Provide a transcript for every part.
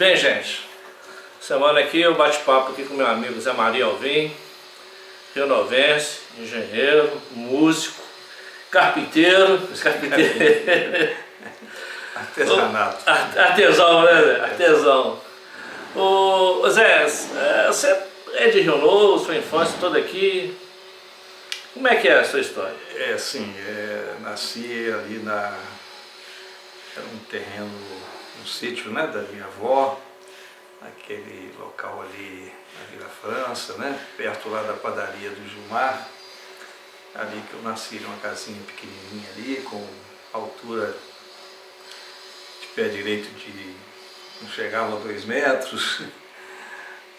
Bem, gente, semana aqui eu bate-papo aqui com meu amigo Zé Maria Alvim, rionovense, engenheiro, músico, carpinteiro. Artesanato. Artesão, né, Zé? Artesão. Ô Zé, você é de Rio Novo, sua infância toda aqui. Como é que é a sua história? Nasci ali era um terreno, um sítio, né, da minha avó, naquele local ali na Vila França, né, perto lá da padaria do Gilmar, ali que eu nasci, numa casinha pequenininha ali, com altura de pé direito não chegava a 2 metros,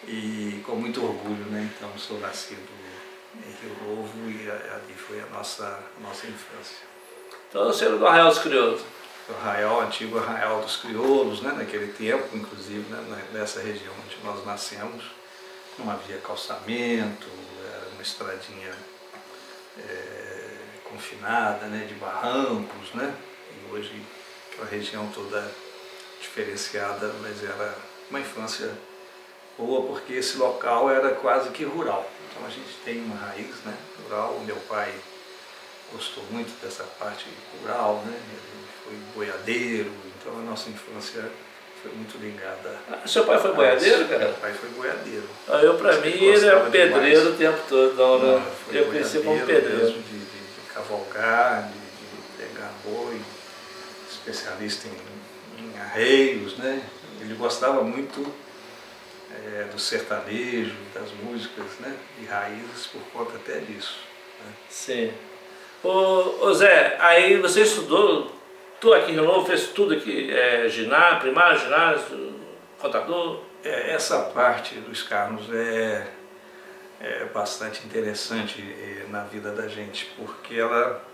e com muito orgulho, né, então sou nascido em Rio Novo e ali foi a nossa infância. Então você era do Arraial dos Crioulos. O antigo Arraial dos Crioulos, né, naquele tempo, inclusive, né, nessa região onde nós nascemos, não havia calçamento, era uma estradinha confinada, né, de barrancos, né, e hoje aquela região toda diferenciada, mas era uma infância boa porque esse local era quase que rural. Então a gente tem uma raiz, né, rural. O meu pai gostou muito dessa parte rural, né, ele foi boiadeiro, então a nossa infância foi muito ligada. Seu pai foi boiadeiro, cara? Meu pai foi boiadeiro. Pra mim ele era pedreiro o tempo todo, não, eu cresci como pedreiro. Mesmo de cavalgar, de pegar boi, especialista em arreios, né, ele gostava muito do sertanejo, das músicas, né, de raízes por conta até disso, né? Sim. Ô Zé, aí você estudou, tu aqui em Rio Novo fez tudo aqui, ginásio, primário, ginásio, contador? Essa parte dos Carlos é bastante interessante na vida da gente, porque ela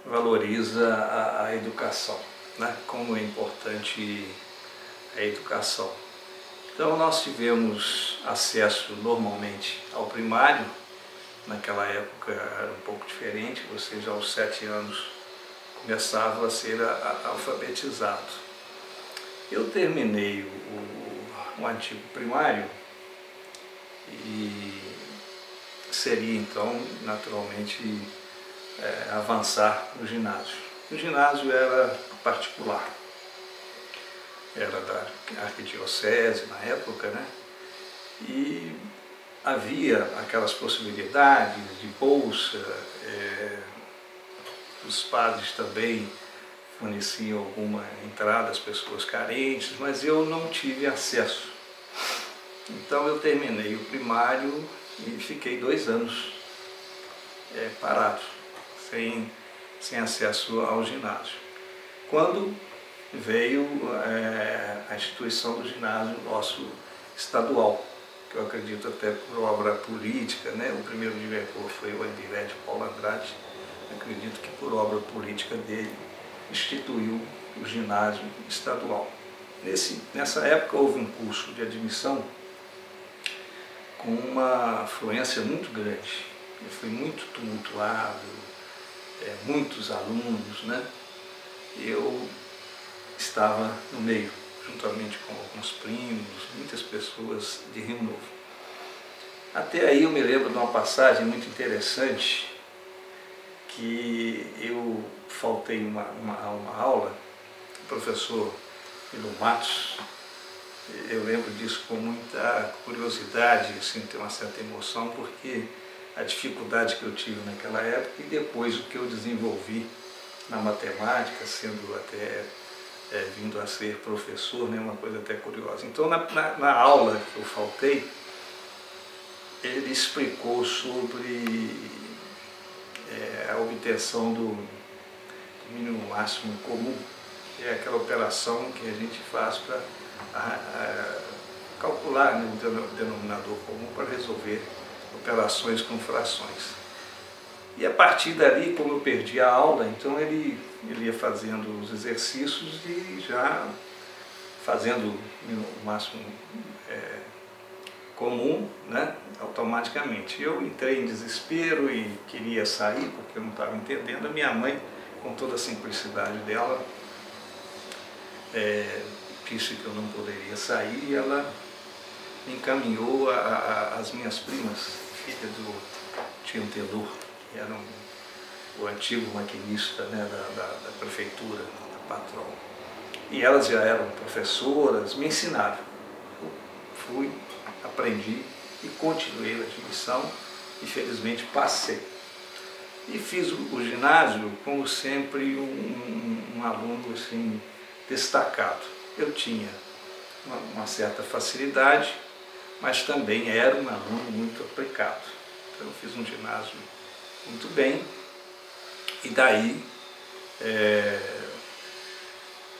valoriza a educação, né, como é importante a educação. Então nós tivemos acesso normalmente ao primário, naquela época era um pouco diferente, você já aos 7 anos começava a ser alfabetizado. Eu terminei o antigo primário e seria então naturalmente avançar no ginásio. O ginásio era particular. Era da arquidiocese na época, né? E havia aquelas possibilidades de bolsa, os padres também forneciam alguma entrada às pessoas carentes, mas eu não tive acesso. Então eu terminei o primário e fiquei 2 anos parado, sem acesso ao ginásio. Quando veio a instituição do ginásio nosso estadual, que eu acredito até por obra política, né? O primeiro diretor foi o Ambirete Paulo Andrade, acredito que por obra política dele instituiu o ginásio estadual. Nessa época houve um curso de admissão com uma afluência muito grande, foi muito tumultuado, muitos alunos, né? Eu estava no meio, juntamente com alguns primos, muitas pessoas de Rio Novo. Até aí eu me lembro de uma passagem muito interessante, que eu faltei uma aula, o professor Milo Matos, eu lembro disso com muita curiosidade, assim, ter uma certa emoção, porque a dificuldade que eu tive naquela época e depois o que eu desenvolvi na matemática, sendo até vindo a ser professor, né, uma coisa até curiosa. Então, na aula que eu faltei, ele explicou sobre a obtenção do mínimo máximo comum, que é aquela operação que a gente faz para calcular, né, o denominador comum para resolver operações com frações. E a partir dali, como eu perdi a aula, então ele ia fazendo os exercícios e já fazendo o máximo comum, né, automaticamente. Eu entrei em desespero e queria sair porque eu não estava entendendo. A minha mãe, com toda a simplicidade dela, disse que eu não poderia sair, e ela me encaminhou as minhas primas, filha do tio Antenor, que era o antigo maquinista, né, da prefeitura, da patrão. E elas já eram professoras, me ensinaram. Eu fui, aprendi e continuei a admissão e felizmente passei. E fiz o ginásio como sempre um aluno assim, destacado. Eu tinha uma certa facilidade, mas também era um aluno muito aplicado. Então eu fiz um ginásio muito bem e daí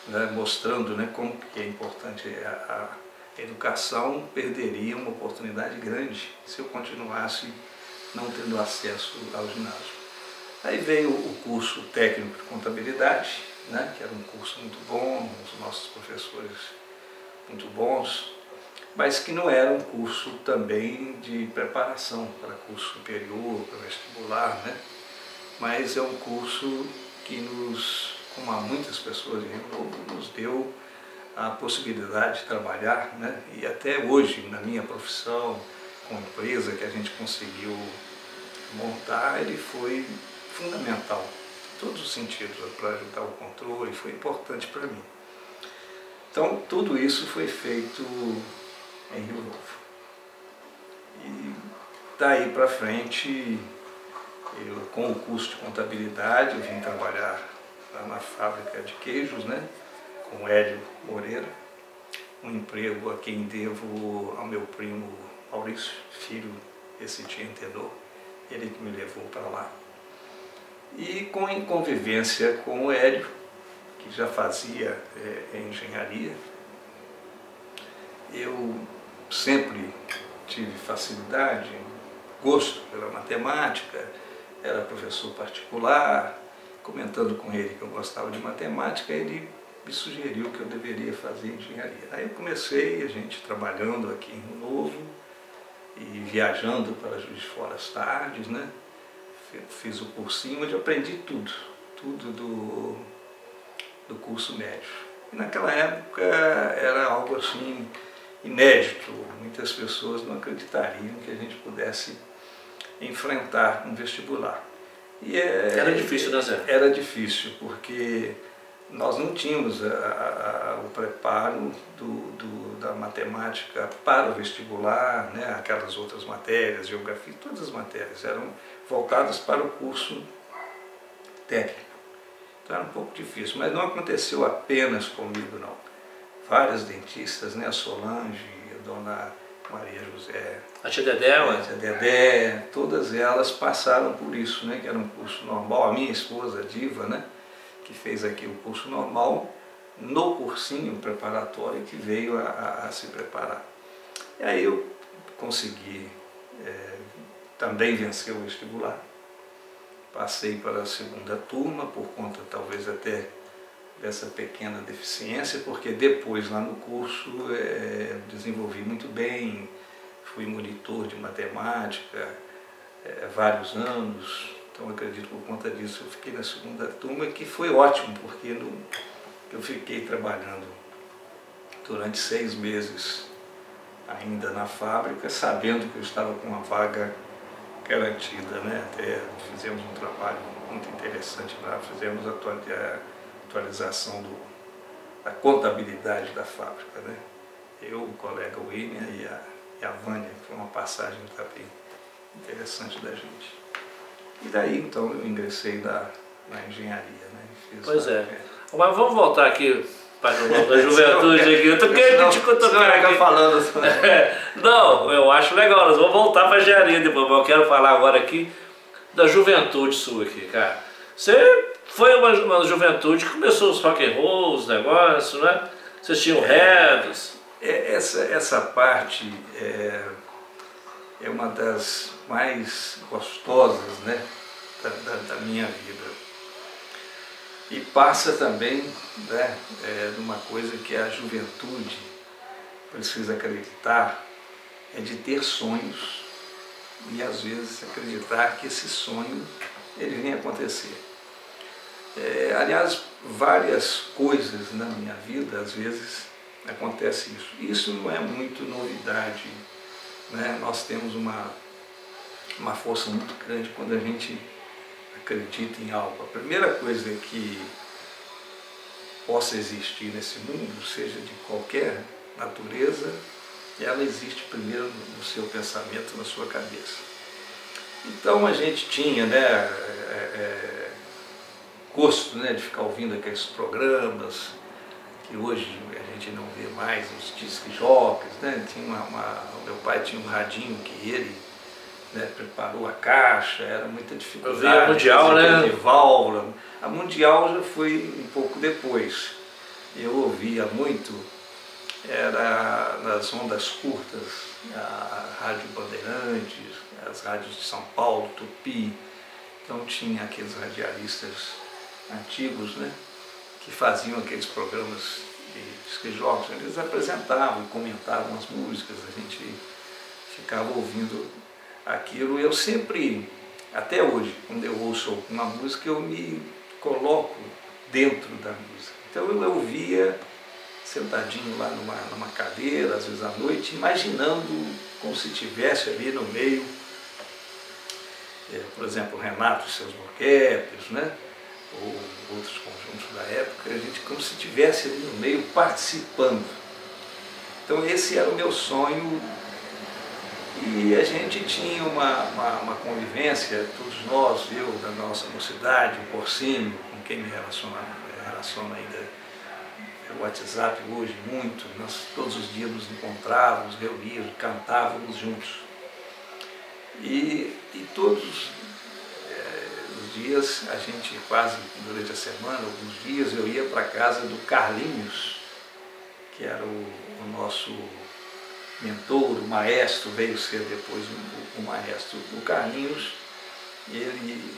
né, mostrando, né, como que é importante a educação, perderia uma oportunidade grande se eu continuasse não tendo acesso ao ginásio. Aí veio o curso técnico de contabilidade, né, que era um curso muito bom, os nossos professores muito bons, mas que não era um curso também de preparação para curso superior, para vestibular, né? Mas é um curso que nos, como há muitas pessoas em Rio Novo, nos deu a possibilidade de trabalhar, né? E até hoje, na minha profissão, com a empresa que a gente conseguiu montar, ele foi fundamental, em todos os sentidos, para ajudar o controle, foi importante para mim. Então, tudo isso foi feito em Rio Novo. E daí para frente, eu, com o curso de contabilidade, eu vim trabalhar lá na fábrica de queijos, né, com o Hélio Moreira, um emprego a quem devo ao meu primo Maurício, filho desse tio Antenor, ele que me levou para lá. E em convivência com o Hélio, que já fazia engenharia, eu sempre tive facilidade, gosto pela matemática, era professor particular, comentando com ele que eu gostava de matemática, ele me sugeriu que eu deveria fazer engenharia. Aí eu comecei, a gente trabalhando aqui em Rio Novo e viajando para Juiz de Fora às tardes, né? Fiz o cursinho onde eu aprendi tudo do curso médio. E naquela época era algo assim inédito, muitas pessoas não acreditariam que a gente pudesse enfrentar um vestibular. E era difícil, né, Zé? Era difícil, porque nós não tínhamos o preparo da matemática para o vestibular, né? Aquelas outras matérias, geografia, todas as matérias eram voltadas para o curso técnico. Então era um pouco difícil, mas não aconteceu apenas comigo, não. Várias dentistas, né? A Solange, a dona Maria José, a tia Dedé, a tia Dedé, todas elas passaram por isso, né? Que era um curso normal. A minha esposa, a Diva, né? Que fez aqui o curso normal, no cursinho preparatório que veio a se preparar. E aí eu consegui também vencer o vestibular. Passei para a segunda turma, por conta talvez até dessa pequena deficiência, porque depois lá no curso desenvolvi muito bem, fui monitor de matemática vários anos, então acredito que por conta disso eu fiquei na segunda turma, que foi ótimo, porque eu fiquei trabalhando durante 6 meses ainda na fábrica, sabendo que eu estava com uma vaga garantida, né? Até fizemos um trabalho muito interessante lá, fizemos a atualização da contabilidade da fábrica, né? Eu, o colega William e a Vânia, que foi uma passagem também interessante da gente. E daí então eu ingressei na engenharia, né? Pois é. Mas vamos voltar aqui para da juventude aqui. Eu tô querendo te cutucar aqui. Falando. Não, eu acho legal, nós vamos voltar para a engenharia depois, mas eu quero falar agora aqui da juventude sua aqui, cara. Você foi uma juventude que começou os rock and roll, os negócios, né? Vocês tinham regras. Essa parte é uma das mais gostosas, né, da minha vida. E passa também, né, numa coisa que a juventude precisa acreditar, é de ter sonhos e às vezes acreditar que esse sonho ele vem acontecer. Aliás, várias coisas na minha vida, às vezes, acontece isso. Isso não é muito novidade, né? Nós temos uma força muito grande quando a gente acredita em algo. A primeira coisa que possa existir nesse mundo, seja de qualquer natureza, ela existe primeiro no seu pensamento, na sua cabeça. Então a gente tinha, né, gosto, né, de ficar ouvindo aqueles programas que hoje a gente não vê mais, os disc jockeys, né? Meu pai tinha um radinho que ele, né, preparou a caixa, era muita dificuldade. Eu vi a Mundial, né? De válvula. A Mundial já foi um pouco depois. Eu ouvia muito, era nas ondas curtas, a Rádio Bandeirantes, as rádios de São Paulo, Tupi. Então tinha aqueles radialistas antigos, né, que faziam aqueles programas de jogos. Eles apresentavam e comentavam as músicas, a gente ficava ouvindo aquilo. Eu sempre, até hoje, quando eu ouço alguma música, eu me coloco dentro da música. Então eu ouvia sentadinho lá numa cadeira, às vezes à noite, imaginando como se estivesse ali no meio, por exemplo, Renato e seus Boquetes, né? Ou outros conjuntos da época, a gente como se estivesse ali no meio participando. Então esse era o meu sonho. E a gente tinha uma convivência, todos nós, eu da nossa mocidade, o Porcínio, com quem me relaciono ainda no WhatsApp hoje muito, nós todos os dias nos encontrávamos, reuníamos, cantávamos juntos. E todos os dias, a gente quase durante a semana, alguns dias, eu ia para a casa do Carlinhos, que era o nosso mentor, o maestro, veio ser depois o maestro. O Carlinhos, ele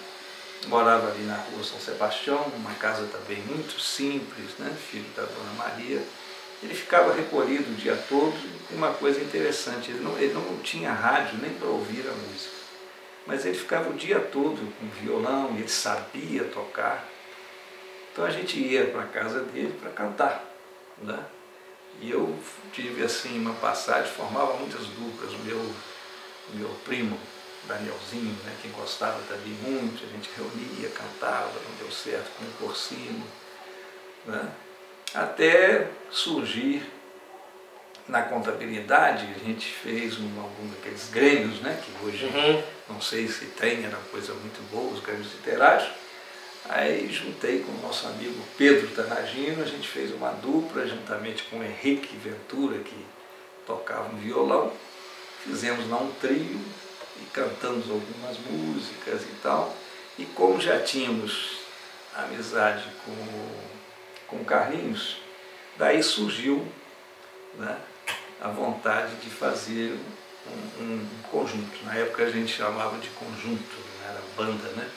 morava ali na rua São Sebastião, uma casa também muito simples, né? Filho da Dona Maria. Ele ficava recolhido o dia todo. Uma coisa interessante, ele não tinha rádio nem para ouvir a música, mas ele ficava o dia todo com violão, ele sabia tocar. Então a gente ia para a casa dele para cantar, né? E eu tive assim uma passagem, formava muitas duplas. O meu primo, Danielzinho, né, que gostava também muito, a gente reunia, cantava, não deu certo com o Porcínio, né? Até surgir na contabilidade, a gente fez algum daqueles grêmios, né, que hoje não sei se tem, era uma coisa muito boa, os grêmios literários. Aí juntei com o nosso amigo Pedro Tanagino, a gente fez uma dupla juntamente com o Henrique Ventura, que tocava um violão. Fizemos lá um trio e cantamos algumas músicas e tal. E como já tínhamos amizade com o Carlinhos, daí surgiu, né, a vontade de fazer um conjunto. Na época a gente chamava de conjunto, não era banda, né?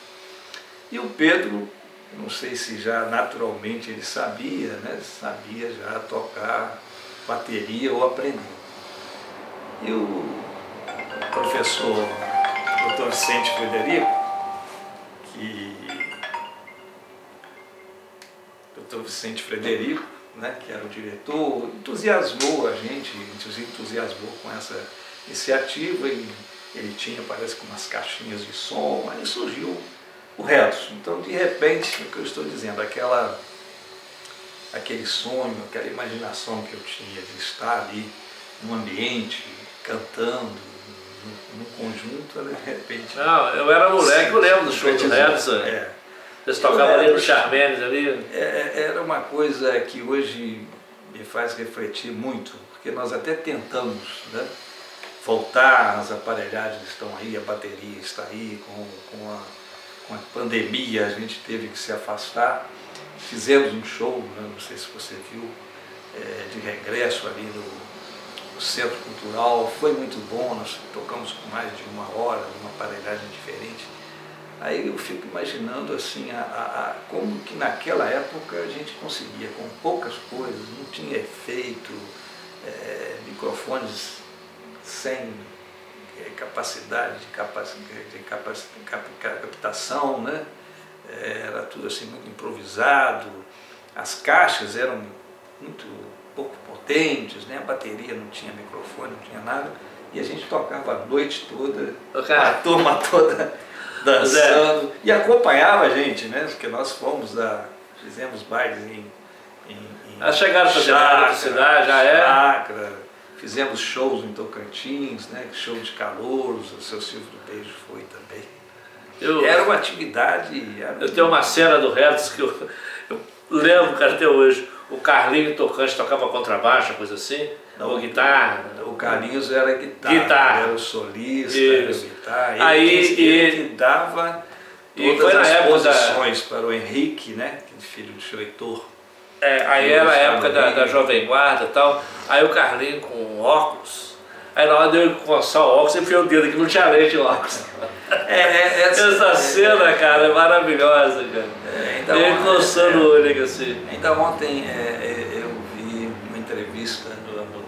E o Pedro, não sei se já naturalmente ele sabia, né? Sabia já tocar bateria ou aprender. E o professor Dr. Vicente Frederico, né, que era o diretor, entusiasmou a gente, entusiasmou com essa iniciativa, e ele tinha, parece que umas caixinhas de som, aí surgiu o Redson. Então, de repente, o que eu estou dizendo, aquele sonho, aquela imaginação que eu tinha de estar ali num ambiente, cantando, num conjunto, de repente... Não, eu era moleque, eu lembro do show do Redson. Eles tocavam ali no Charmenes ali. Era uma coisa que hoje me faz refletir muito, porque nós até tentamos, né, voltar, as aparelhagens estão aí, a bateria está aí, com a pandemia a gente teve que se afastar. Fizemos um show, né, não sei se você viu, de regresso ali no Centro Cultural, foi muito bom, nós tocamos com mais de 1 hora, uma aparelhagem diferente. Aí eu fico imaginando assim, como que naquela época a gente conseguia, com poucas coisas, não tinha efeito, microfones sem capacidade de captação, né? Era tudo assim muito improvisado, as caixas eram muito pouco potentes, né? A bateria não tinha microfone, não tinha nada, e a gente tocava a noite toda, a turma toda dançando, e acompanhava a gente, né? Porque nós fizemos bailes chegaram a fazer na outra cidade, já é? Chácara, fizemos shows em Tocantins, né? Show de calouros, o seu Silvio do Beijo foi também. Era uma atividade... Eu tenho uma cena do Hertz que eu lembro, cara, até hoje. O Carlinhos Tocante tocava contrabaixo, coisa assim, ou guitarra. O Carlinhos era guitarra, era o solista, era guitarra. Ele que dava todas as posições para o Henrique, né? Filho do seu Heitor. Aí era a época da Jovem Guarda e tal. Aí o Carlinhos com óculos. Aí na hora de eu coçar o óculos, eu enfiei o dedo aqui, não tinha leite de óculos. Essa cena, cara, é maravilhosa, cara. Ele coçando o olho assim. Ainda ontem eu vi uma entrevista no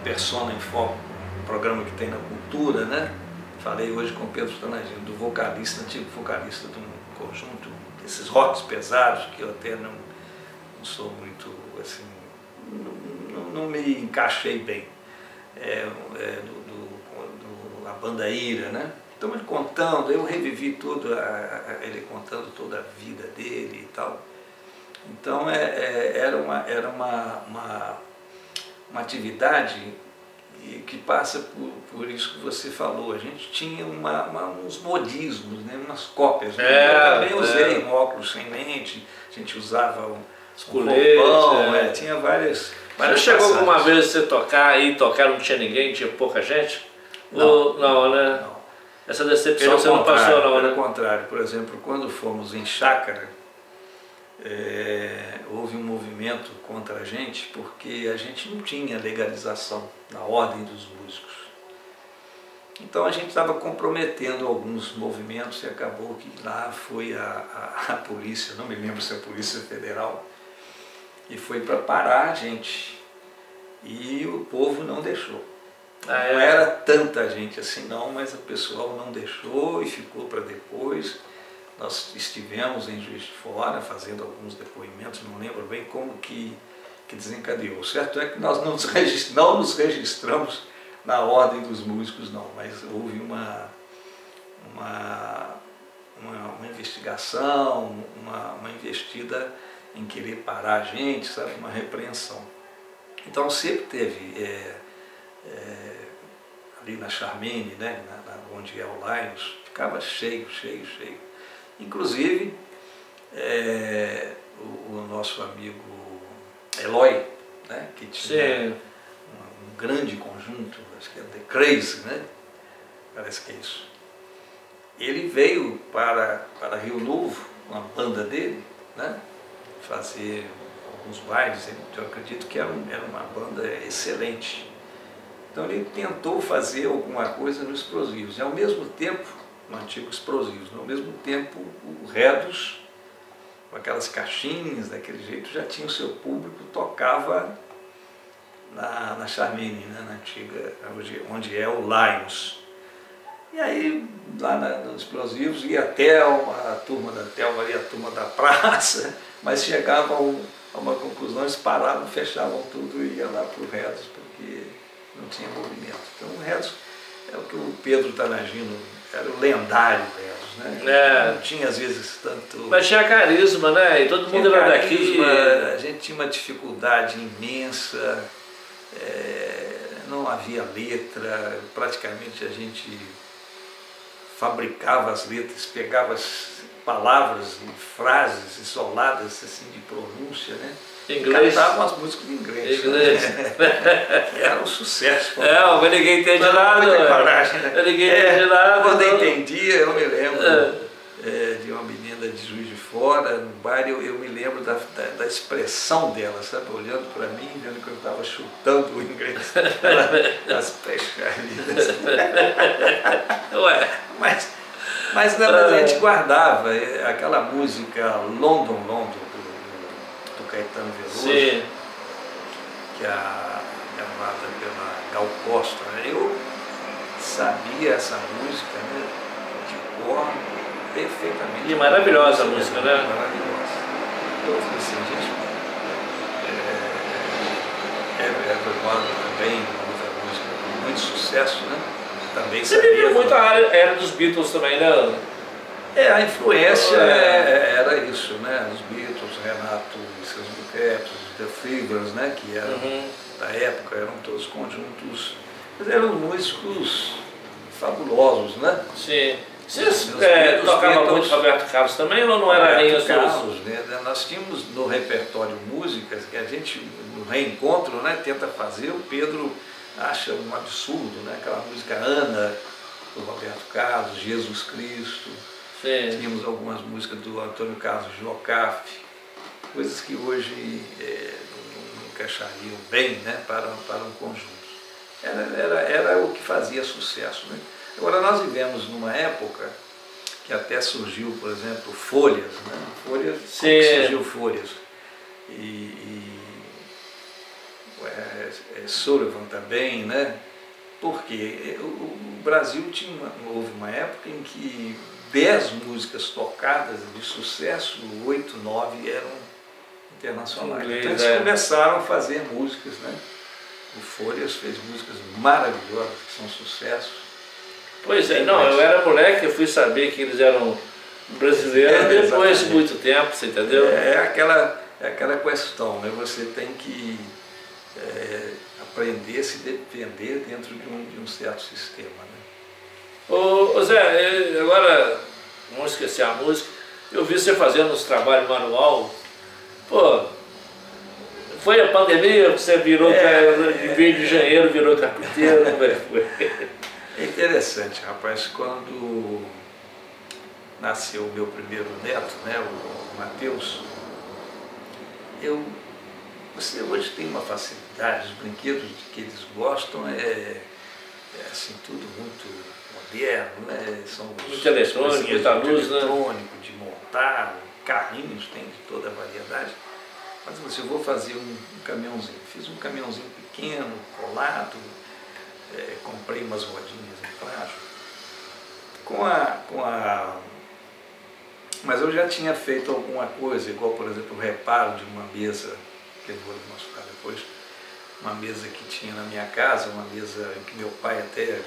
Persona em Foco, um programa que tem na cultura, né? Falei hoje com o Pedro Tanagino, do vocalista, antigo vocalista de um conjunto, desses rocks pesados, que eu até não sou muito, assim, não me encaixei bem. A banda Ira, né? Então ele contando, eu revivi ele contando toda a vida dele e tal. Então era uma atividade que passa por isso que você falou. A gente tinha uns modismos, né? Umas cópias. Né? Eu também usei um óculos sem lente, a gente usava um roupão, tinha várias. Mas chegou alguma vez você tocar não tinha ninguém, tinha pouca gente? Não, né? Não. Essa decepção você não passou, não, né? Pelo contrário, por exemplo, quando fomos em Chácara, houve um movimento contra a gente porque a gente não tinha legalização na ordem dos músicos. Então a gente estava comprometendo alguns movimentos e acabou que lá foi a polícia, não me lembro se é a Polícia Federal, e foi para parar a gente. E o povo não deixou. Não era tanta gente assim não, mas o pessoal não deixou e ficou para depois. Nós estivemos em Juiz de Fora fazendo alguns depoimentos, não lembro bem como que desencadeou. O certo é que nós não nos registramos na ordem dos músicos não, mas houve uma investigação, uma investida em querer parar a gente, sabe, uma repreensão. Então sempre teve, ali na Charmene, né, onde é o Lions, ficava cheio. Inclusive, o nosso amigo Eloy, né, que tinha um grande conjunto, acho que é The Crazy, né? Parece que é isso. Ele veio para Rio Novo, com a banda dele, né, fazer alguns bailes. Eu acredito que era uma banda excelente. Então ele tentou fazer alguma coisa no Explosivos. E ao mesmo tempo, no antigo Explosivos, ao mesmo tempo o Redos, com aquelas caixinhas, daquele jeito, já tinha o seu público, tocava na Charmene, né, na antiga, onde é o Lions. E aí, lá nos Explosivos, ia a Thelma, a turma da Thelma e a turma da praça, mas chegavam a uma conclusão, eles paravam, fechavam tudo e iam lá para o Redos, porque não tinha movimento. Então o Redos é o que o Pedro Tanagino, era o lendário Redos, né? Não tinha às vezes tanto... Mas tinha carisma, né? E todo mundo era daqui. A gente tinha uma dificuldade imensa, não havia letra, praticamente a gente fabricava as letras, pegava as palavras e frases isoladas assim, de pronúncia, né? Inglês. Cantavam as músicas em inglês. Era um sucesso. Mas ninguém entende nada. Coragem, né? Ninguém entende nada. Quando eu entendia, eu me lembro de uma menina de Juiz de Fora, no baile, eu me lembro da expressão dela, sabe? Olhando para mim, vendo que eu estava chutando o inglês. As pescaridas. Mas a gente guardava aquela música London, do Caetano Veloso, que é gravada pela Gal Costa. Eu sabia essa música, né, de cor perfeitamente. E maravilhosa a música, né? Maravilhosa. Eu falei assim, gente, Everybody também, outra música de muito sucesso, né? Também Você vivia sabia muito a era dos Beatles também, né? a influência era isso, né? Os Beatles, Renato e seus Buquetos, The Fevers, né? Que eram da época, eram todos conjuntos, mas eram músicos fabulosos, né? Sim. Vocês tocavam muito Roberto Carlos também ou não era nem os Carlos, né? Nós tínhamos no repertório músicas que a gente, no reencontro, né, tenta fazer. O Pedro acha um absurdo, né? Aquela música Ana, do Roberto Carlos, Jesus Cristo. Sim. Tínhamos algumas músicas do Antônio Carlos Jocafe, coisas que hoje não encaixariam bem, né, para um conjunto. Era o que fazia sucesso, né? Agora, nós vivemos numa época que até surgiu, por exemplo, Folhas, né? Folhas, surgiu Folhas. Sullivan também, né? Porque o Brasil houve uma época em que 10 músicas tocadas de sucesso, 8, 9 eram internacionais. Então eles começaram a fazer músicas, né? O Folhas fez músicas maravilhosas, que são sucessos. Pois é, não, eu era moleque, eu fui saber que eles eram brasileiros depois de muito tempo, você entendeu? É aquela questão, né? Você tem que aprender a se defender dentro de um certo sistema, né? Ô Zé, agora, vamos esquecer a música, eu vi você fazendo uns trabalhos manual, pô, foi a pandemia que você virou, de engenheiro virou carpinteiro, como é que foi? É interessante, rapaz, quando nasceu o meu primeiro neto, né, o Matheus, você hoje tem uma facilidade, os brinquedos que eles gostam assim, tudo muito moderno, né, são muito eletrônico, muita luz, né? Eletrônico, de montar, carrinhos, tem de toda a variedade. Mas você, eu vou fazer um caminhãozinho, fiz um caminhãozinho pequeno, colado, comprei umas rodinhas em plástico. Mas eu já tinha feito alguma coisa, igual, por exemplo, o reparo de uma mesa, que eu vou lhe mostrar depois, uma mesa que tinha na minha casa, uma mesa que meu pai até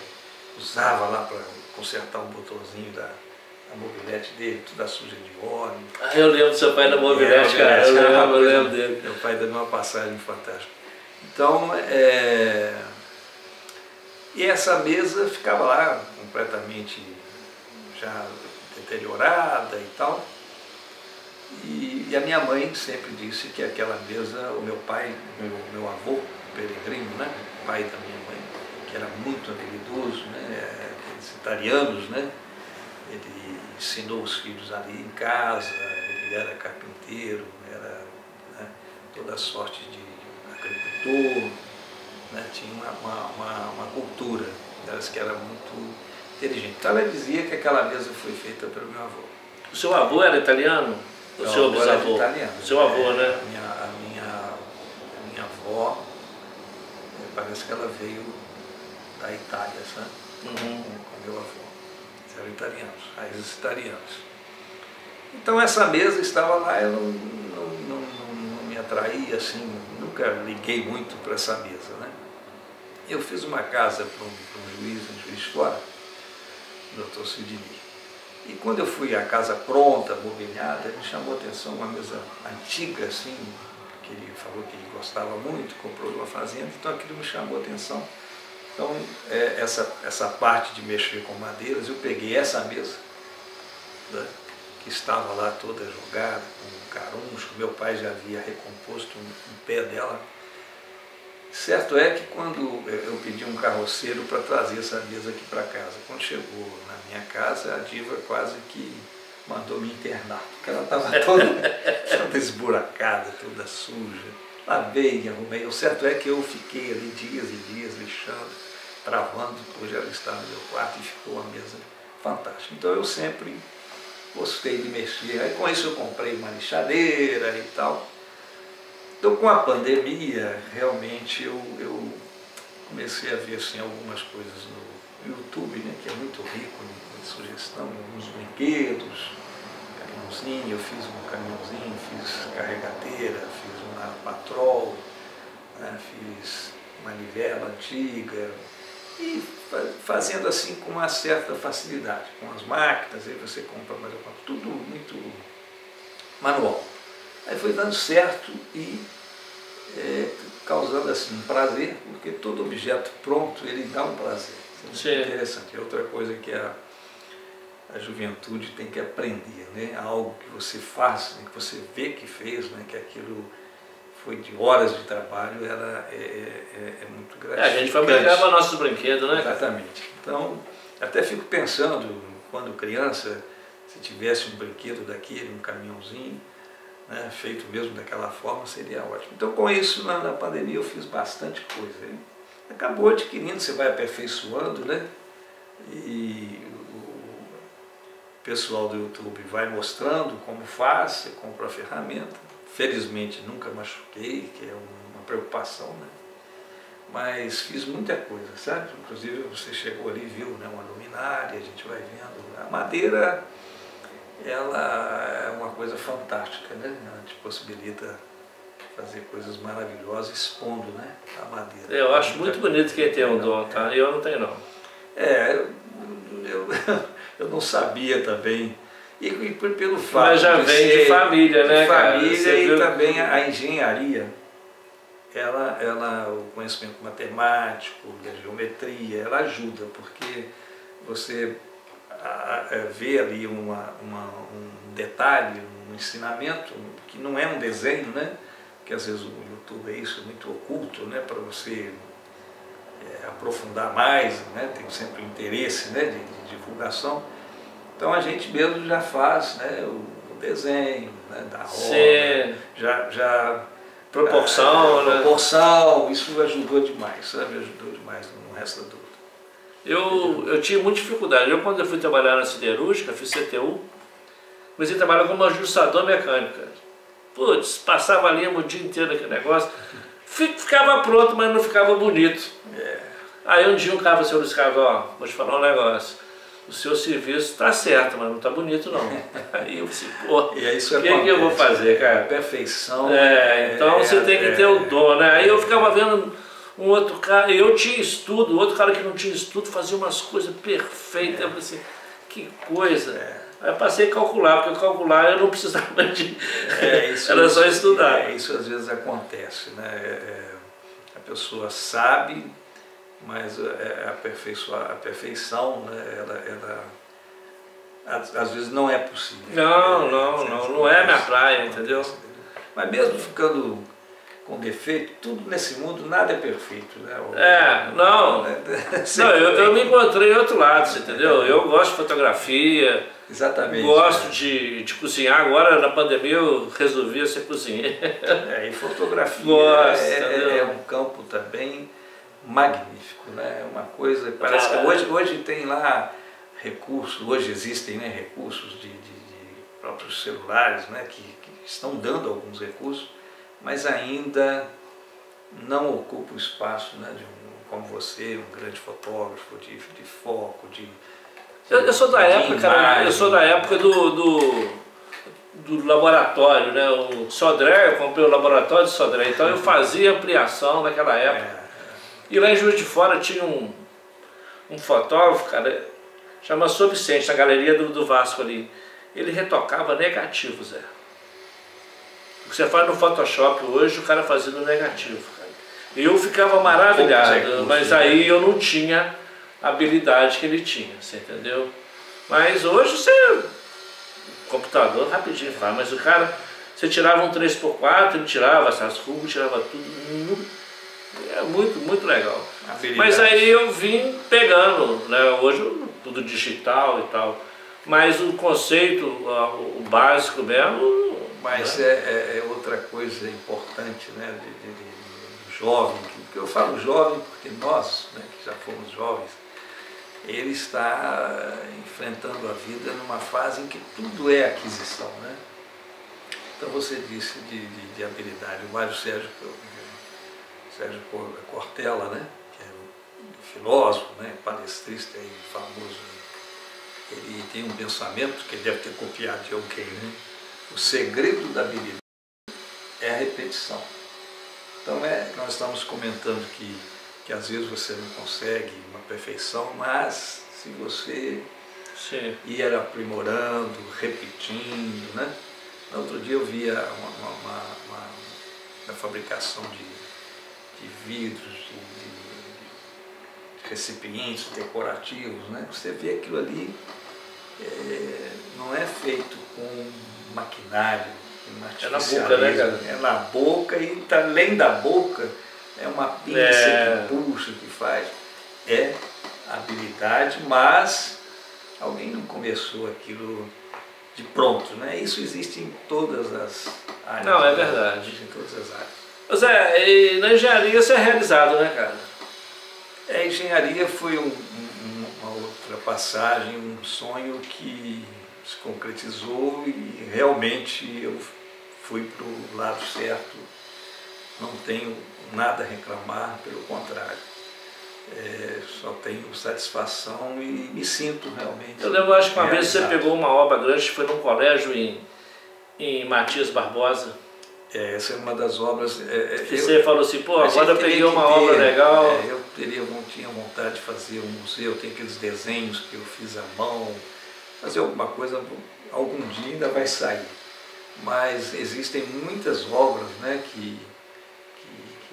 usava lá para consertar um botãozinho da mobilete dele, toda suja de óleo. Ah, eu lembro do seu pai da mobilete, cara, eu lembro dele. Meu pai deu uma passagem fantástica. Então, e essa mesa ficava lá completamente já deteriorada e tal. E a minha mãe sempre disse que aquela mesa, o meu pai, meu avô, Peregrino, né, pai da minha mãe, que era muito habilidoso, né, aqueles italianos, né, ele ensinou os filhos ali em casa, ele era carpinteiro, era, né, toda sorte de agricultor, né, tinha uma cultura, parece que era muito inteligente. Então ela dizia que aquela mesa foi feita pelo meu avô. O seu avô era italiano? O seu bisavô? Italiano. O seu avô, né? A minha avó, parece que ela veio da Itália, sabe? Com meu avô. Eles eram italianos, raízes italianas. Então essa mesa estava lá, eu não me atraía assim, nunca liguei muito para essa mesa, né? Eu fiz uma casa para um juiz em Juiz de Fora, o Dr. Sidney. E quando eu fui à casa pronta, mobiliada, me chamou a atenção uma mesa antiga, assim, que ele falou que ele gostava muito, comprou uma fazenda, então aquilo me chamou a atenção. Então, essa parte de mexer com madeiras, eu peguei essa mesa, né, que estava lá toda jogada, com caruncho, meu pai já havia recomposto um pé dela. Certo é que quando eu pedi um carroceiro para trazer essa mesa aqui para casa, quando chegou na minha casa, a diva quase que mandou me internar, porque ela estava toda esburacada, toda suja. Lavei e arrumei. O certo é que eu fiquei ali dias e dias lixando, travando, hoje ela está no meu quarto e ficou uma mesa fantástica. Então eu sempre gostei de mexer. Aí com isso eu comprei uma lixadeira e tal. Então, com a pandemia, realmente eu comecei a ver assim, algumas coisas no YouTube, né, que é muito rico em sugestão, alguns brinquedos, caminhãozinho, eu fiz um caminhãozinho, fiz carregadeira, fiz uma patrol, né, fiz manivela antiga, e fazendo assim com uma certa facilidade, com as máquinas, aí você compra mais tudo muito manual. Aí foi dando certo e causando assim um prazer, porque todo objeto pronto, ele dá um prazer. Isso é interessante. É outra coisa que a juventude tem que aprender, né? Algo que você faz, né? Que você vê que fez, né? Que aquilo foi de horas de trabalho, é muito gratificante. A gente fabricava nossos brinquedos, né? Exatamente. Então, até fico pensando, quando criança, se tivesse um brinquedo daquele, um caminhãozinho, né, feito mesmo daquela forma, seria ótimo. Então, com isso, na pandemia, eu fiz bastante coisa. Hein? Acabou adquirindo, você vai aperfeiçoando, né? E o pessoal do YouTube vai mostrando como faz, você compra a ferramenta. Felizmente, nunca machuquei, que é uma preocupação, né? Mas fiz muita coisa, sabe? Inclusive, você chegou ali e viu, né, uma luminária, a gente vai vendo. A madeira, ela é uma coisa fantástica, né? Ela te possibilita fazer coisas maravilhosas expondo, né, a madeira. Eu acho muito bonito quem tem um dom, tá? Eu não tenho, não. Eu não sabia também. E pelo fato mas já vem de família, né, cara? De família e também a engenharia, o conhecimento matemático, da geometria, ela ajuda, porque você vê ali um detalhe, um ensinamento, que não é um desenho, né? Que às vezes o YouTube é isso, muito oculto, né? Para você aprofundar mais, né? Tem sempre o interesse, né? de divulgação. Então a gente mesmo já faz, né, o desenho, né, da roda, já proporção, né? Proporção, isso ajudou demais, sabe? Ajudou demais, não resta dúvida. Eu tinha muita dificuldade. Quando eu fui trabalhar na siderúrgica, fiz CTU, comecei a trabalhar como ajustador mecânico. Putz, passava ali o dia inteiro naquele negócio, ficava pronto, mas não ficava bonito. Aí um dia um cara falou assim, Luiz Carlos, ó, vou te falar um negócio. O seu serviço está certo, mas não está bonito não. Aí eu disse, pô, o que eu vou fazer, cara? Perfeição. Então você tem que ter o dom, né? Aí eu ficava vendo um outro cara, eu tinha estudo, outro cara que não tinha estudo fazia umas coisas perfeitas. Eu falei assim, que coisa. Aí eu passei a calcular, porque calcular eu não precisava de... era só estudar. Isso às vezes acontece, né? A pessoa sabe, mas a perfeição, né, ela às vezes não é possível. Não é minha praia, entendeu? Mas mesmo ficando com defeito, tudo nesse mundo, nada é perfeito, né? Eu me encontrei em outro lado, você entendeu? Eu gosto de fotografia. Exatamente. Gosto de cozinhar. Agora na pandemia eu resolvi ser cozinheiro. E fotografia é um campo também magnífico, né? Uma coisa, parece que hoje tem lá recursos, hoje existem, né, recursos de próprios celulares, né, que estão dando alguns recursos, mas ainda não ocupa o espaço, né, como você, um grande fotógrafo de foco, eu sou da época, cara, eu sou da época do laboratório, né? O Sodré, eu comprei o laboratório de Sodré, então eu fazia ampliação naquela época. E lá em Juiz de Fora tinha um fotógrafo, cara, chama Sr. Vicente, na galeria do Vasco ali. Ele retocava negativos, O que você faz no Photoshop hoje, o cara fazia no negativo, cara. Eu ficava maravilhado, mas aí eu não tinha a habilidade que ele tinha, você entendeu? Mas hoje você, computador rapidinho faz, mas o cara, você tirava um 3x4, ele tirava essas rugas, tirava tudo, é muito legal. Mas aí eu vim pegando, né? Hoje tudo digital e tal, mas o conceito, o básico mesmo... Mas é outra coisa importante, né, de jovem, porque eu falo jovem porque nós, né, que já fomos jovens, ele está enfrentando a vida numa fase em que tudo é aquisição, né? Então você disse de habilidade, o Mário Sérgio Cortella, né, que é um filósofo, né, palestrista aí, famoso, ele tem um pensamento que ele deve ter copiado de alguém, né? O segredo da habilidade é a repetição. Então nós estamos comentando que às vezes você não consegue uma perfeição, mas se você Sim. ir aprimorando, repetindo, né? No outro dia eu via a fabricação de vidros, de recipientes decorativos, né? Você vê aquilo ali não é feito com maquinário, é na boca, né, cara? É na boca e tá, além da boca é uma pinça que puxa, que faz. É habilidade, mas alguém não começou aquilo de pronto, né? Isso existe em todas as áreas. Não, é verdade. Em todas as áreas. Mas e na engenharia você é realizado, né, cara? A engenharia foi uma outra passagem, um sonho que se concretizou e realmente eu fui para o lado certo. Não tenho nada a reclamar, pelo contrário. Só tenho satisfação e me sinto realmente. Eu lembro, acho que uma vez realizado. você pegou uma obra grande, foi num colégio em Matias Barbosa. Essa é uma das obras. Você falou assim, pô, agora eu peguei uma obra legal. Eu tinha vontade de fazer um museu, tem aqueles desenhos que eu fiz à mão, fazer alguma coisa, algum dia ainda vai sair. Mas existem muitas obras, né, que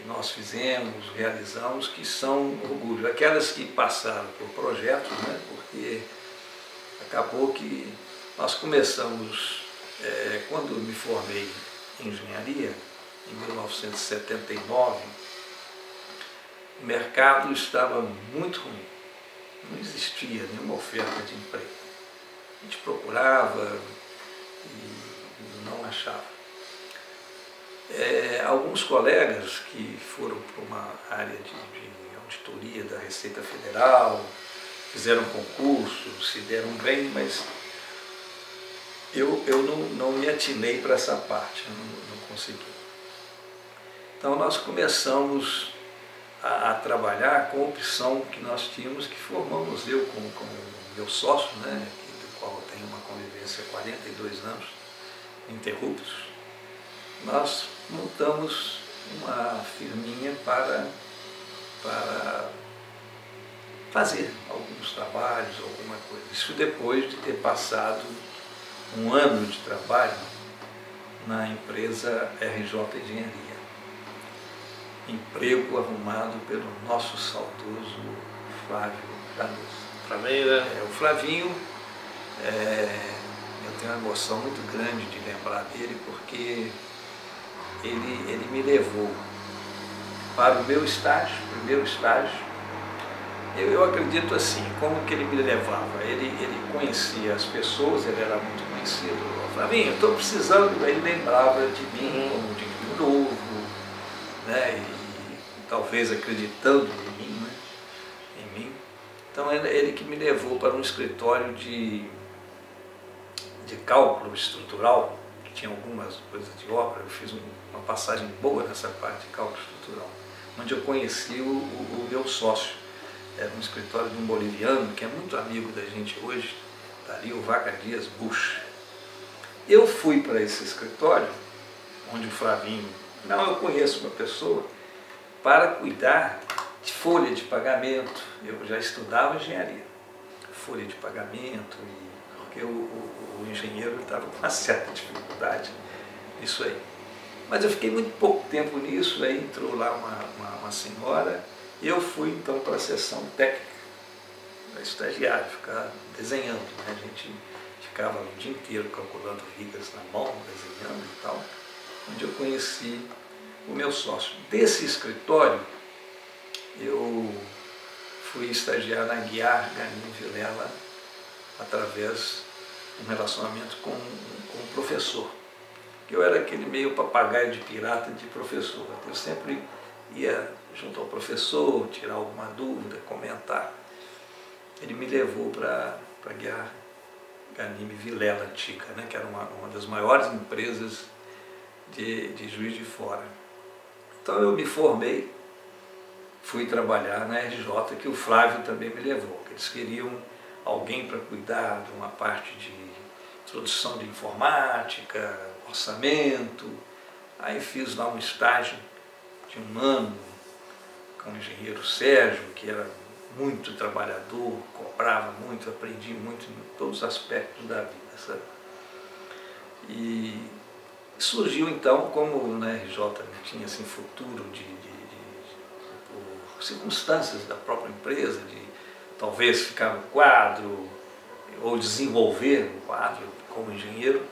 nós fizemos, realizamos, que são orgulho. Aquelas que passaram por projetos, né, porque acabou que nós começamos, quando eu me formei em engenharia, em 1979, o mercado estava muito ruim, não existia nenhuma oferta de emprego. A gente procurava e não achava. Alguns colegas que foram para uma área de auditoria da Receita Federal, fizeram concurso, se deram bem, mas eu não me atinei para essa parte, não consegui. Então nós começamos a trabalhar com a opção que nós tínhamos, que formamos eu com o meu sócio, né, do qual eu tenho uma convivência há 42 anos, ininterruptos. Nós montamos uma firminha para fazer alguns trabalhos, alguma coisa. Isso depois de ter passado um ano de trabalho na empresa RJ Engenharia. Emprego arrumado pelo nosso saudoso Flávio Canosa. O Flavinho, eu tenho uma emoção muito grande de lembrar dele, porque ele me levou para o meu estágio, primeiro estágio. Eu acredito assim, como que ele me levava? Ele conhecia as pessoas, ele era muito conhecido. Flavinho, estou precisando, ele lembrava de mim como de um novo, né? E talvez acreditando em mim. Então ele que me levou para um escritório de cálculo estrutural, que tinha algumas coisas de obra. Eu fiz uma passagem boa nessa parte de cálculo estrutural, onde eu conheci o meu sócio. Era um escritório de um boliviano, que é muito amigo da gente hoje, Dario Vaca Dias Bush. Eu fui para esse escritório, onde o Flavinho, eu conheço uma pessoa, para cuidar de folha de pagamento. Eu já estudava engenharia, folha de pagamento, porque o engenheiro estava com uma certa dificuldade nisso aí. Mas eu fiquei muito pouco tempo nisso, aí entrou lá uma senhora, e eu fui então para a sessão técnica, para estagiário, ficar desenhando, né? A gente ficava o dia inteiro calculando vigas na mão, desenhando e tal, onde eu conheci o meu sócio. Desse escritório, eu fui estagiar na Guiar Ganim Vilela, através de um relacionamento com um professor. Eu era aquele meio papagaio de pirata de professor. Eu sempre ia junto ao professor, tirar alguma dúvida, comentar. Ele me levou para Guiar Ganim Vilela antiga, né, que era uma das maiores empresas de Juiz de Fora. Então eu me formei, fui trabalhar na RJ, que o Flávio também me levou. Eles queriam alguém para cuidar de uma parte de introdução de informática, orçamento. Aí fiz lá um estágio tinha um mano com o engenheiro Sérgio, que era muito trabalhador, cobrava muito, aprendi muito em todos os aspectos da vida, sabe? E surgiu então, como na RJ não tinha assim, futuro por circunstâncias da própria empresa, de talvez ficar no quadro ou desenvolver um quadro como engenheiro,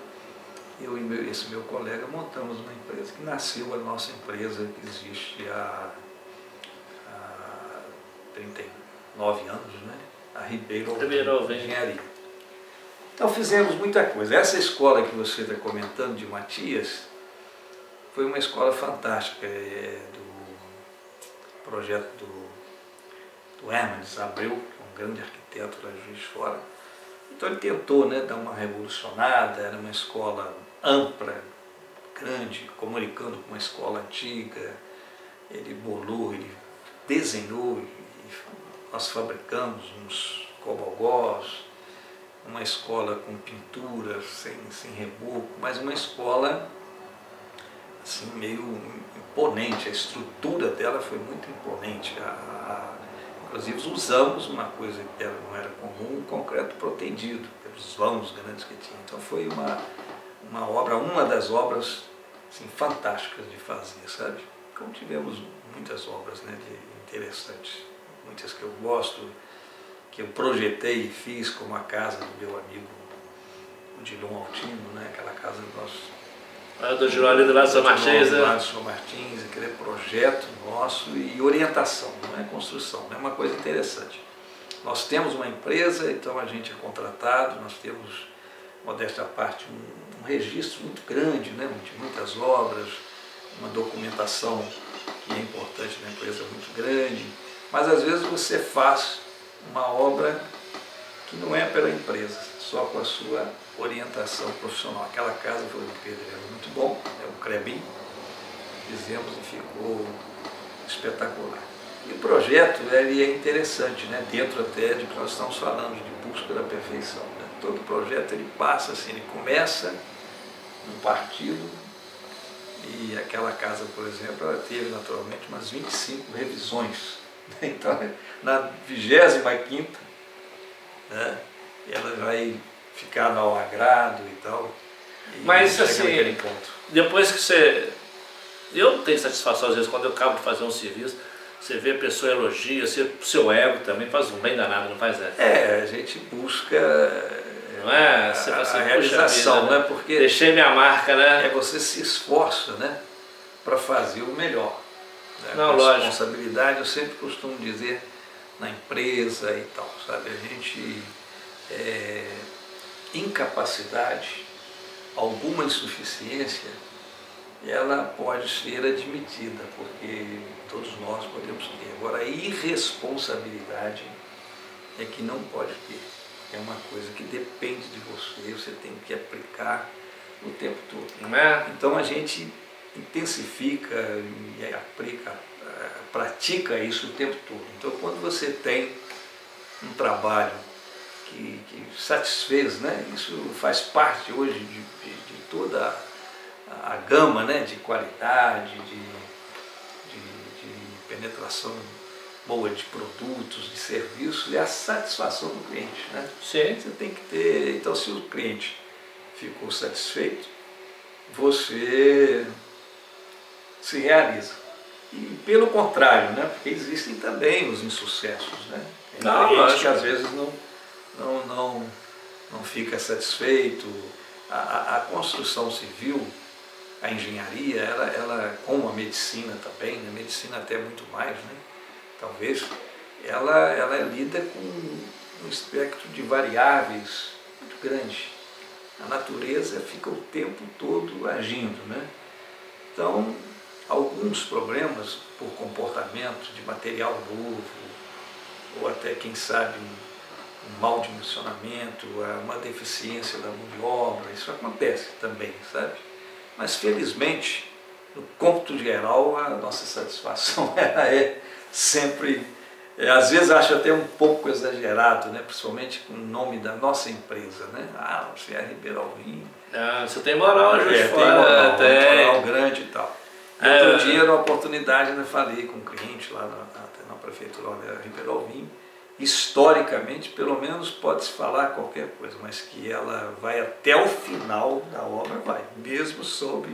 eu e esse meu colega montamos uma empresa que nasceu a nossa empresa, que existe há 39 anos, né? A Ribeiro Engenharia. Então fizemos muita coisa. Essa escola que você está comentando de Matias foi uma escola fantástica, do projeto do Hermes Abreu, que é um grande arquiteto lá de Juiz de Fora. Então ele tentou, né, dar uma revolucionada, era uma escola ampla, grande, comunicando com uma escola antiga. Ele bolou, ele desenhou, nós fabricamos uns cobogós, uma escola com pintura, sem reboco, mas uma escola assim, meio imponente. A estrutura dela foi muito imponente. Inclusive usamos uma coisa que não era comum, um concreto protendido, pelos vãos grandes que tinha. Então foi uma obra, uma das obras assim, fantásticas de fazer, sabe? Como tivemos muitas obras, né, interessantes, muitas que eu gosto, que eu projetei e fiz, como a casa do meu amigo Odilon Altino, né? Aquela casa do nosso... do João ali do lado do São Martins, do lado do São Martins, aquele projeto nosso e orientação, não é construção, é uma coisa interessante. Nós temos uma empresa, então a gente é contratado, nós temos, modéstia à parte, um registro muito grande, né? De muitas obras, uma documentação que é importante na empresa muito grande, mas às vezes você faz uma obra que não é pela empresa, só com a sua orientação profissional. Aquela casa foi um pedreiro muito bom, é um Crebin, fizemos e ficou espetacular. E o projeto ele é interessante, né? Dentro até de que nós estamos falando de busca da perfeição, né? Todo projeto ele passa assim, ele começa num partido, e aquela casa, por exemplo, ela teve naturalmente umas 25 revisões. Então, na 25ª, né, ela vai ficar ao agrado e tal. E mas assim, depois que você... Eu tenho satisfação às vezes quando eu acabo de fazer um serviço, você vê a pessoa elogia, o seu ego também faz um bem danado, não faz essa? A gente busca não é? Você a realização, vida, né? Porque deixei minha marca, né? Você se esforça, né, para fazer o melhor. Não, lógico. Responsabilidade, eu sempre costumo dizer na empresa e tal, sabe? A gente, incapacidade, alguma insuficiência, ela pode ser admitida, porque todos nós podemos ter. Agora, a irresponsabilidade é que não pode ter. É uma coisa que depende de você, você tem que aplicar o tempo todo. Não é? Então a gente intensifica e aplica, pratica isso o tempo todo. Então quando você tem um trabalho que satisfez, né, isso faz parte hoje de toda a gama, né, de qualidade, de penetração boa de produtos, de serviços, e a satisfação do cliente, né? Sim. Você tem que ter, então se o cliente ficou satisfeito, você se realiza. E pelo contrário, né? Porque existem também os insucessos, né? Tem cliente que às vezes não fica satisfeito. A construção civil, a engenharia, ela como a medicina também, a medicina até muito mais, né? Talvez, ela lida com um espectro de variáveis muito grande. A natureza fica o tempo todo agindo, né? Então, alguns problemas por comportamento de material novo, ou até, quem sabe, um mau dimensionamento, uma deficiência da mão de obra, isso acontece também, sabe? Mas, felizmente, no cômputo geral, a nossa satisfação é sempre, às vezes acho até um pouco exagerado, né? Principalmente com o nome da nossa empresa, né? Você é Ribeiro Alvim. Você tem moral, tem moral grande e tal. Outro dia, na oportunidade, ainda falei com um cliente lá na prefeitura da Ribeirão Alvim. Historicamente, pelo menos pode-se falar qualquer coisa, mas que ela vai até o final da obra, vai, mesmo sob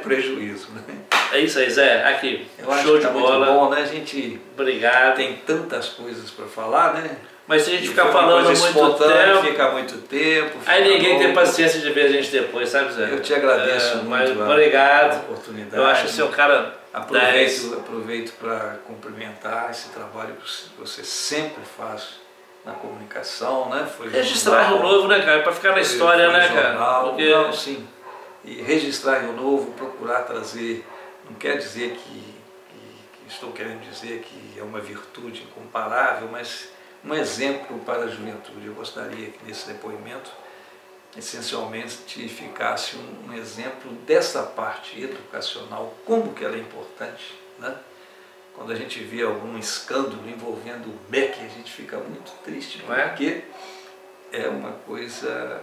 prejuízo, né? É isso aí, Zé. Aqui, Eu acho show que de tá bola. muito bom, né? A gente Obrigado. tem tantas coisas para falar, né? Mas se a gente E ficar foi uma falando coisa muito espontânea, tempo, fica muito tempo. aí fica ninguém tem longo. paciência de ver a gente depois, sabe, Zé? Eu te agradeço mas muito obrigado. a oportunidade. Eu acho que você é um cara 10. Aproveito para cumprimentar esse trabalho que você sempre faz na comunicação, né? Foi Registrar Rio Novo, né, cara? Para ficar na história, né, cara? Jornal, Porque... Não, sim. E registrar Rio Novo, procurar trazer, não quer dizer que estou querendo dizer que é uma virtude incomparável, mas um exemplo para a juventude. Eu gostaria que nesse depoimento, essencialmente, ficasse um exemplo dessa parte educacional, como que ela é importante, né? Quando a gente vê algum escândalo envolvendo o MEC, a gente fica muito triste, porque é uma coisa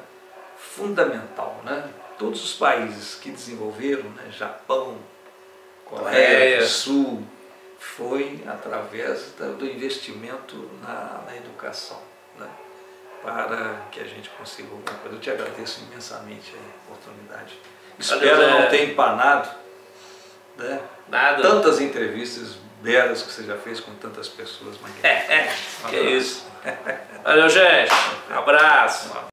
fundamental, né? Todos os países que desenvolveram, né? Japão, Coreia do Sul, foi através do investimento na educação, né? Para que a gente consiga alguma coisa. Eu te agradeço imensamente a oportunidade. Espero não ter empanado, né? Nada. Tantas entrevistas belas que você já fez com tantas pessoas magníficas. Que isso. Valeu, gente. Abraço.